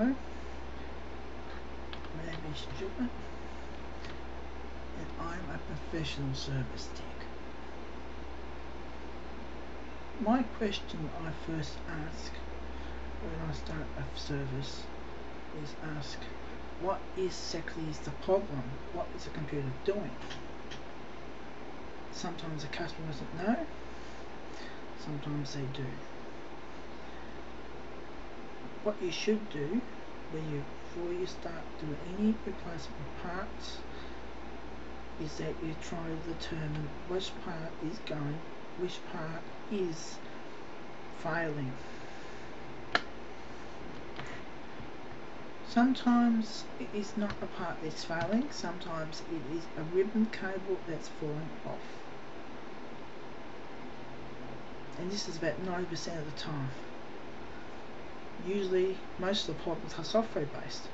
Hello, my name is Stuart and I'm a professional service tech. My question I first ask when I start a service is ask, what exactly is the problem? What is the computer doing? Sometimes the customer doesn't know, sometimes they do. What you should do before you start doing any replacement parts is that you try to determine which part is going, which part is failing. Sometimes it is not a part that's failing, sometimes it is a ribbon cable that's falling off. And this is about 90% of the time. Usually most of the problems are software based,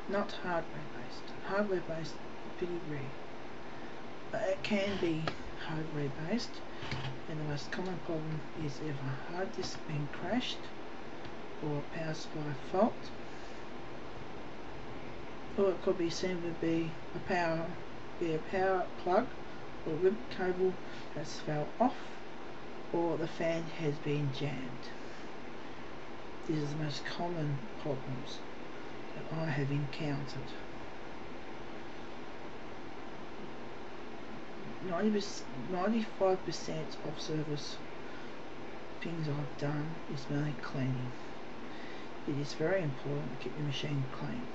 not hardware based. Hardware based is pretty rare, but it can be hardware based, and the most common problem is either a hard disk being crashed or a power supply fault, or it could be simply be a power plug or ribbon cable has fell off, or the fan has been jammed. These are the most common problems that I have encountered. 95% of service things I've done is mainly cleaning. It is very important to keep your machine clean.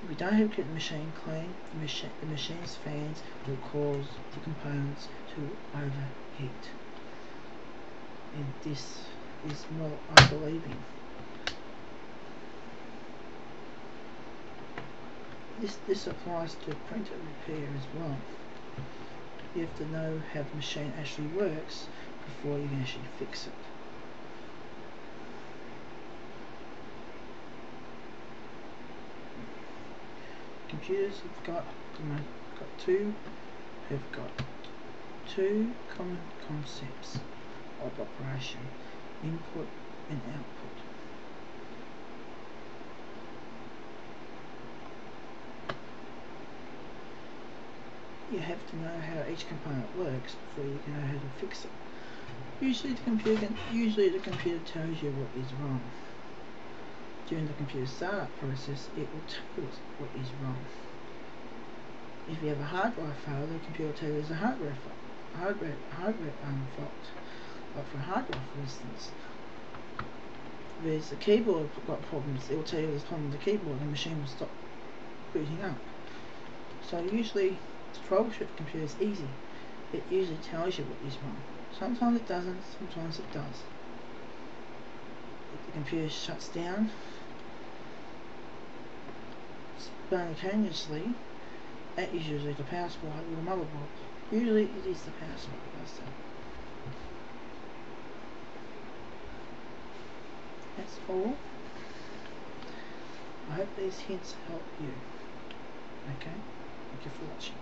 If you don't have to keep the machine clean, the machine's fans will cause the components to overheat. And this is what I believe in. This applies to printer repair as well. You have to know how the machine actually works before you can actually fix it. Computers have got two common concepts of operation: input and output. You have to know how each component works before you can know how to fix it. Usually the computer tells you what is wrong. During the computer startup process, it will tell us what is wrong. If you have a hard drive failure, the computer will tell you there's a hardware fault. Like for a hard drive, for instance, there's a keyboard got problems. It will tell you there's a problem with the keyboard, and the machine will stop booting up. So usually, to troubleshoot the computer is easy. It usually tells you what is wrong. Sometimes it doesn't, sometimes it does. If the computer shuts down spontaneously, that is usually the power supply or the motherboard. Usually it is the power supply that does that. That's all. I hope these hints help you. Okay? Thank you for watching.